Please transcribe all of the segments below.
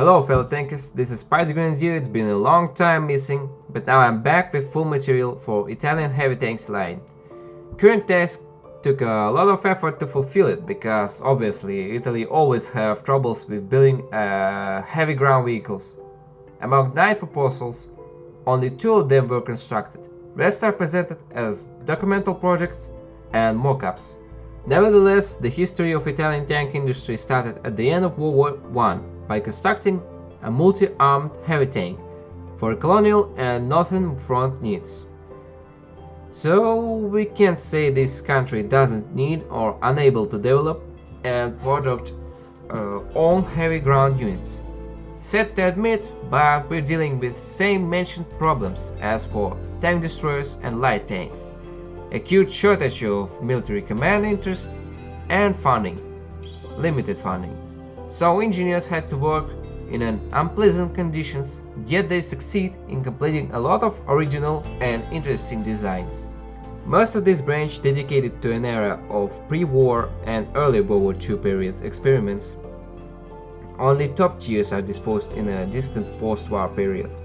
Hello fellow tankers, this is Spider Grenadier. It's been a long time missing, but now I'm back with full material for Italian heavy tanks line. Current task took a lot of effort to fulfill it, because obviously Italy always have troubles with building heavy ground vehicles. Among 9 proposals, only 2 of them were constructed. Rest are presented as documental projects and mock-ups. Nevertheless, the history of Italian tank industry started at the end of World War I by constructing a multi-armed heavy tank for colonial and northern front needs. So we can't say this country doesn't need or unable to develop and produce own heavy ground units. Sad to admit, but we're dealing with same mentioned problems as for tank destroyers and light tanks. Acute shortage of military command interest and funding, limited funding. So engineers had to work in unpleasant conditions, yet they succeed in completing a lot of original and interesting designs. Most of this branch dedicated to an era of pre-war and early World War II period experiments. Only top tiers are disposed in a distant post-war period,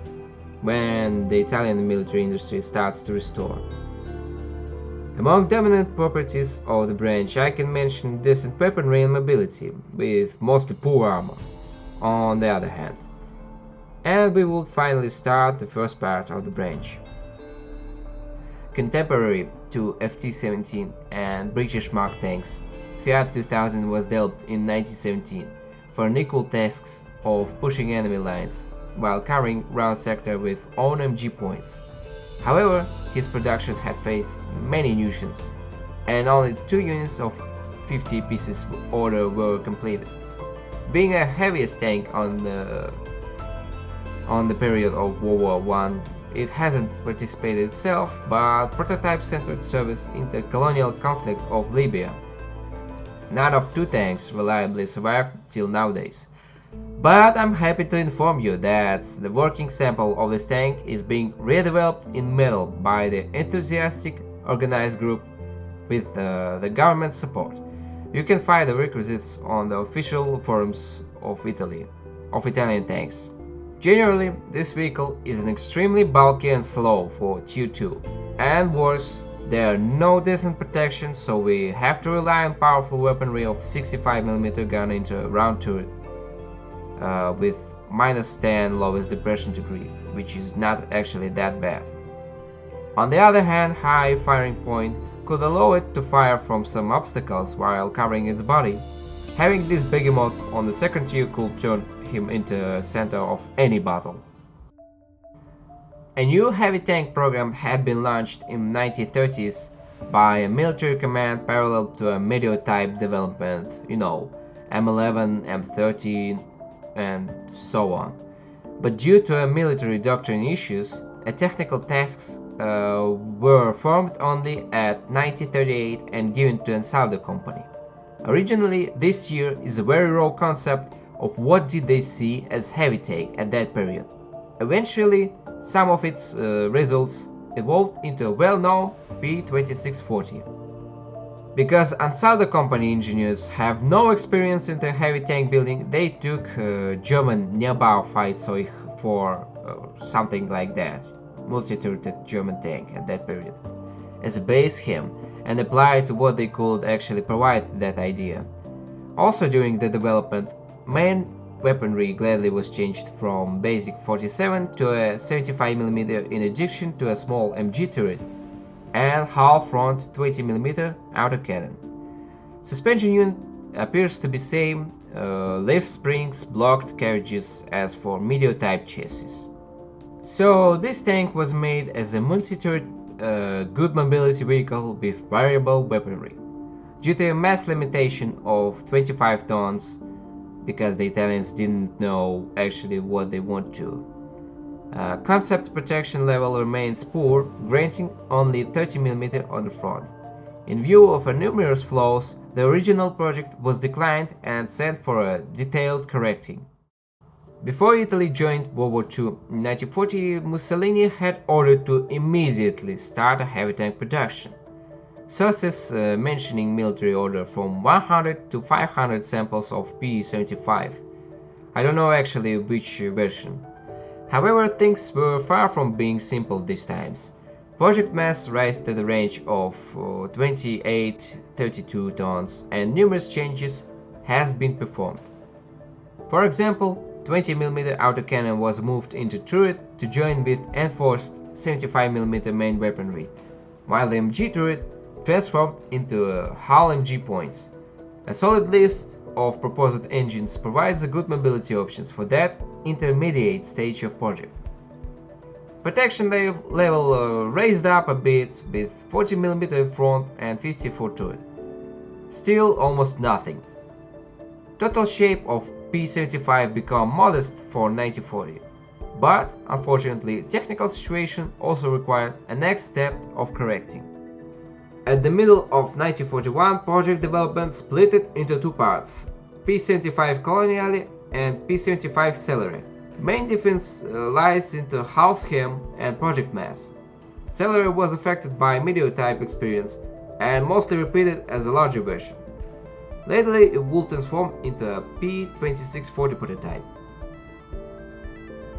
when the Italian military industry starts to restore. Among dominant properties of the branch, I can mention decent weaponry and mobility, with mostly poor armor, on the other hand. And we will finally start the first part of the branch. Contemporary to FT-17 and British Mark tanks, Fiat 2000 was developed in 1917 for unequal tasks of pushing enemy lines, while covering ground sector with own MG points. However, his production had faced many nuisance, and only 2 units of 50 pieces order were completed. Being a heaviest tank on the period of World War I, it hasn't participated itself, but prototype-centered service in the colonial conflict of Libya. None of 2 tanks reliably survived till nowadays. But I'm happy to inform you that the working sample of this tank is being redeveloped in metal by the enthusiastic organized group with the government support. You can find the requisites on the official forums of Italian tanks. Generally, this vehicle is extremely bulky and slow for Tier 2, and worse, there are no decent protection, so we have to rely on powerful weaponry of 65mm gun into a round turret. With -10 lowest depression degree, which is not actually that bad. On the other hand, high firing point could allow it to fire from some obstacles while covering its body. Having this behemoth on the second tier could turn him into the center of any battle. A new heavy tank program had been launched in the 1930s by a military command parallel to a medio-type development, M11, M13, and so on. But due to military doctrine issues, technical tasks were formed only at 1938 and given to Ansaldo company. Originally, this year is a very raw concept of what did they see as heavy tank at that period. Eventually, some of its results evolved into a well-known P2640. Because Ansaldo company engineers have no experience in the heavy tank building, they took German Neubau-Fahrzeug for something like that, multi-turreted German tank at that period, as a base scheme, and applied to what they could actually provide that idea. Also during the development, main weaponry gladly was changed from basic 47 to a 75mm in addition to a small MG turret and half front 20mm autocannon. Suspension unit appears to be same, lift springs, blocked carriages as for medio-type chassis. So this tank was made as a multi-turret good mobility vehicle with variable weaponry. Due to a mass limitation of 25 tons, because the Italians didn't know actually what they want to. Concept protection level remains poor, granting only 30mm on the front. In view of numerous flaws, the original project was declined and sent for a detailed correcting. Before Italy joined World War II in 1940, Mussolini had ordered to immediately start a heavy tank production. Sources mentioning military order from 100 to 500 samples of P-75. I don't know actually which version. However, things were far from being simple these times. Project mass raised to the range of 28-32 tons and numerous changes has been performed. For example, 20mm autocannon was moved into turret to join with enforced 75mm main weaponry, while the MG turret transformed into hull MG points. A solid list of proposed engines provides a good mobility options for that intermediate stage of project. Protection level raised up a bit with 40mm in front and 50 for turret. Still almost nothing. Total shape of P75 become modest for 1940, but unfortunately technical situation also required a next step of correcting. At the middle of 1941 project development split it into two parts, P75 Coloniale and P75 Celery. Main difference lies into hull scheme and project mass. Celery was affected by meteor-type experience and mostly repeated as a larger version. Lately it would transform into a P2640 prototype.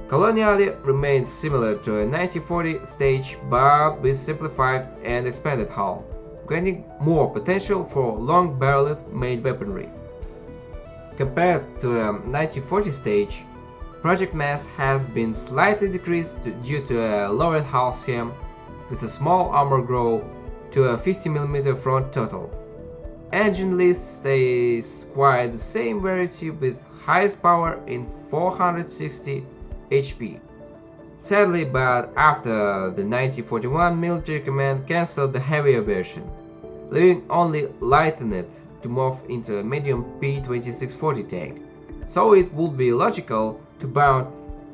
Coloniale remains similar to a 1940 stage but with simplified and expanded hull, granting more potential for long-barreled main weaponry. Compared to a 1940 stage, project mass has been slightly decreased due to a lowered hull scheme with a small armor grow to a 50mm front total. Engine list stays quite the same variety with highest power in 460 HP. Sadly, but after the 1941 military command cancelled the heavier version, leaving only lightened to move into a medium P2640 tank, so it would be logical to bound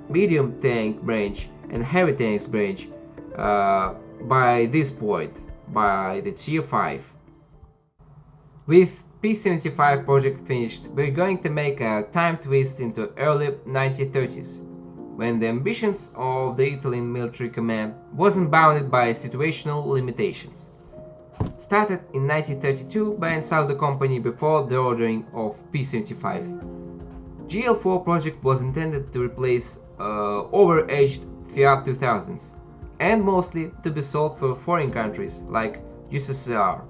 medium tank branch and heavy tanks branch by this point, by the tier 5. With P75 project finished, we're going to make a time twist into early 1930s, when the ambitions of the Italian military command wasn't bounded by situational limitations. Started in 1932 by Ansaldo Company before the ordering of P75s. GL4 project was intended to replace overaged Fiat 2000s and mostly to be sold for foreign countries like USSR.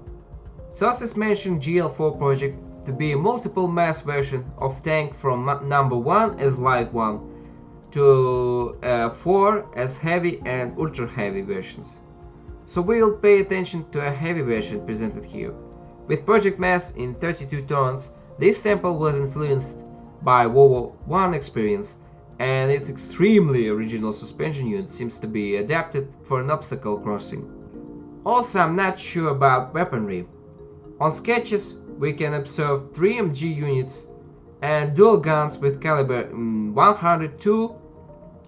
Sources mention GL4 project to be a multiple mass version of tank from number 1 as light one to 4 as heavy and ultra heavy versions. So we'll pay attention to a heavy version presented here. With project mass in 32 tons, this sample was influenced by World War I experience, and its extremely original suspension unit seems to be adapted for an obstacle crossing. Also, I'm not sure about weaponry. On sketches, we can observe 3 MG units and dual guns with caliber 102,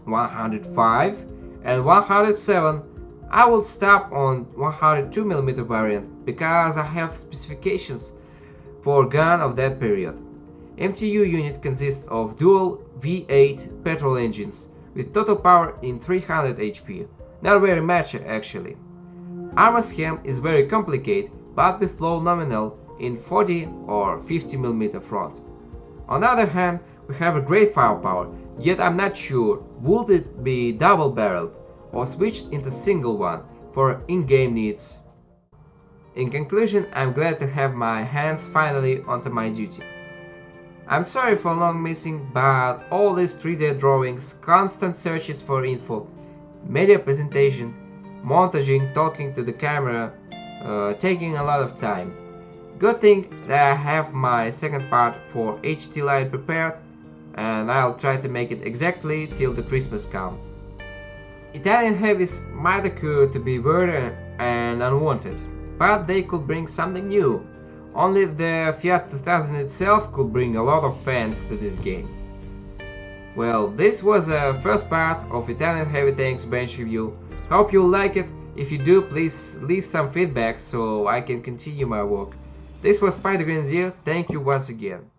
105 and 107. I will stop on 102mm variant because I have specifications for gun of that period. MTU unit consists of dual V8 petrol engines with total power in 300 HP, not very much actually. Armor scheme is very complicated but with low nominal in 40 or 50mm front. On the other hand, we have a great firepower, yet I'm not sure would it be double barreled or switched into single one for in-game needs. In conclusion, I'm glad to have my hands finally onto my duty. I'm sorry for long missing, but all these 3D drawings, constant searches for info, media presentation, montaging, talking to the camera, taking a lot of time. Good thing that I have my second part for HT line prepared, and I'll try to make it exactly till the Christmas come. Italian heavies might occur to be weird and unwanted, but they could bring something new. Only the Fiat 2000 itself could bring a lot of fans to this game. Well, this was the first part of Italian heavy tanks bench review. Hope you like it. If you do, please leave some feedback so I can continue my work. This was Spider Grenadier, thank you once again.